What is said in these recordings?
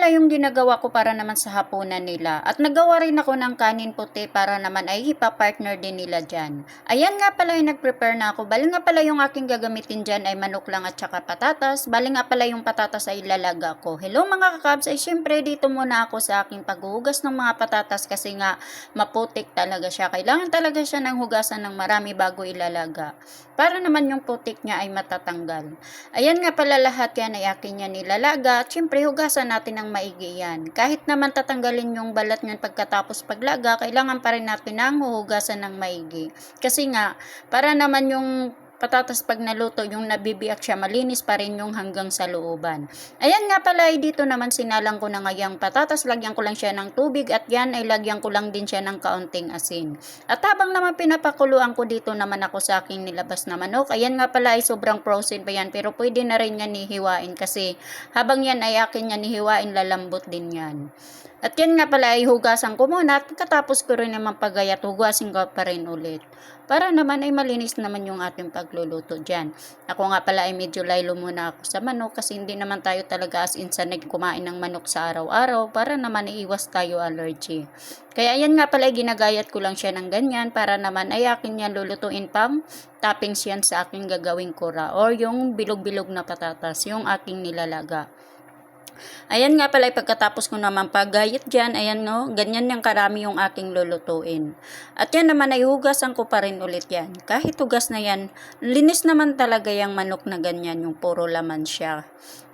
pala yung ginagawa ko para naman sa hapunan nila. At nagawa rin ako ng kanin puti para naman ay ipa-partner din nila dyan. Ayan nga pala yung nag-prepare na ako. Bali nga pala yung aking gagamitin dyan ay manok lang at saka patatas. Bali nga pala yung patatas ay lalaga ko. Hello mga kakabs, ay syempre dito muna ako sa aking paghuhugas ng mga patatas kasi nga maputik talaga siya. Kailangan talaga siya ng hugasan ng marami bago ilalaga. Para naman yung putik niya ay matatanggal. Ayan nga pala lahat yan ay akin yan nilalaga. At syempre hugasan natin ng maigi yan. Kahit naman tatanggalin yung balat niyan pagkatapos paglaga, kailangan pa rin natin ang huhugasan ng maigi. Kasi nga, para naman yung patatas pag naluto, yung nabibiyak siya, malinis pa rin yung hanggang sa looban. Ayan nga pala, dito naman sinalang ko na ngayang patatas, lagyan ko lang siya ng tubig at yan ay lagyan ko lang din siya ng kaunting asin. At habang naman pinapakuluan ko dito naman ako sa aking nilabas na manok, ayan nga pala ay sobrang frozen pa yan, pero pwede na rin yan nihiwain kasi habang yan ay akin yan nihiwain, lalambot din yan. At yan nga pala ay hugasan ko muna at katapos ko rin naman pagayat, hugasin ko pa rin ulit. Para naman ay malinis naman yung ating pagluluto dyan. Ako nga pala ay medyo laylo muna ako sa manok kasi hindi naman tayo talaga as in sanay kumain ng manok sa araw-araw para naman iiwas tayo allergy. Kaya yan nga pala ay ginagayat ko lang siya ng ganyan para naman ay akin yan lulutuin pang toppings yan sa aking gagawing kura or yung bilog-bilog na patatas, yung aking nilalaga. Ayan nga pala, pagkatapos ko naman paggayat dyan, ayan no, ganyan yung karami yung aking lulutuin. At yan naman ay hugasan ko pa rin ulit yan. Kahit hugas na yan, linis naman talaga yung manok na ganyan, yung puro laman siya.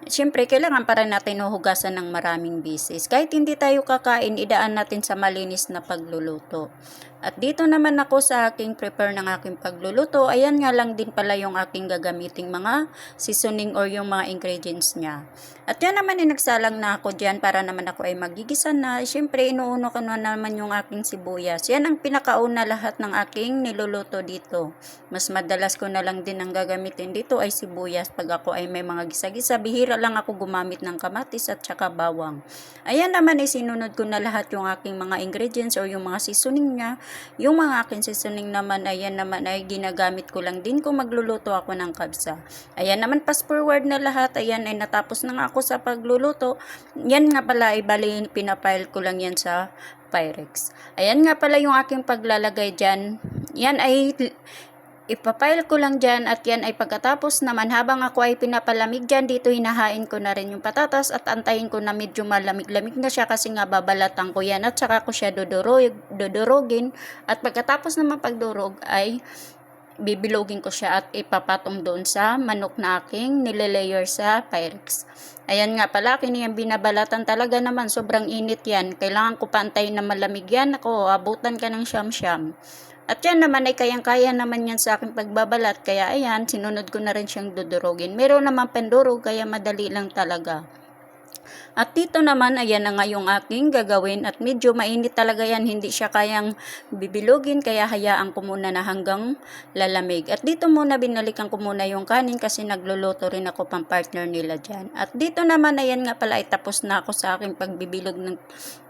Siyempre, kailangan para natin hugasan ng maraming bisis. Kahit hindi tayo kakain, idaan natin sa malinis na pagluluto. At dito naman ako sa aking prepare ng aking pagluluto. Ayan nga lang din pala yung aking gagamiting mga seasoning or yung mga ingredients niya. At yan naman ay nagsalang na ako dyan para naman ako ay magigisa na. Siyempre, inuuno ko na naman yung aking sibuyas. Yan ang pinakauna lahat ng aking niluluto dito. Mas madalas ko na lang din ang gagamitin dito ay sibuyas. Pag ako ay may mga gisa-gisa, bihira lang ako gumamit ng kamatis at saka bawang. Ayan naman ay sinunod ko na lahat yung aking mga ingredients or yung mga seasoning niya. Yung mga aking seasoning naman, ayan naman ay ginagamit ko lang din kung magluluto ako ng kabsa. Ayan naman, fast forward na lahat. Ayan ay natapos na nga ako sa pagluluto. Yan nga pala ay bali, pinapile ko lang yan sa Pyrex. Ayan nga pala yung aking paglalagay dyan. Yan ay ipapile ko lang dyan at yan ay pagkatapos naman habang ako ay pinapalamig dyan, dito hinahain ko na rin yung patatas at antayin ko na medyo malamig-lamig na siya kasi nga babalatan ko yan at saka ko siya dudurogin at pagkatapos naman pagdurog ay bibilogin ko siya at ipapatong doon sa manok na aking nilalayer sa Pyrex. Ayan nga pala, kiniyang binabalatan talaga naman, sobrang init yan. Kailangan ko pantayin na malamig yan. Ako, abutan ka ng siyam-siyam. At yan naman ay kayang-kaya naman yan sa aking pagbabalat. Kaya ayan, sinunod ko na rin siyang dudurogin. Meron naman pendurog, kaya madali lang talaga. At dito naman, ayan na nga yung aking gagawin at medyo mainit talaga yan, hindi siya kayang bibilugin kaya hayaan ko muna na hanggang lalamig. At dito muna binalikan ko muna yung kanin kasi nagluluto rin ako pang partner nila dyan. At dito naman, ayan nga pala ay tapos na ako sa aking pagbibilog ng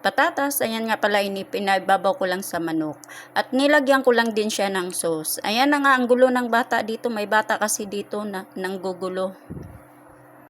patatas. Ayan nga pala pinababaw ko lang sa manok. At nilagyan ko lang din siya ng sauce. Ayan na nga ang gulo ng bata dito, may bata kasi dito na nanggugulo.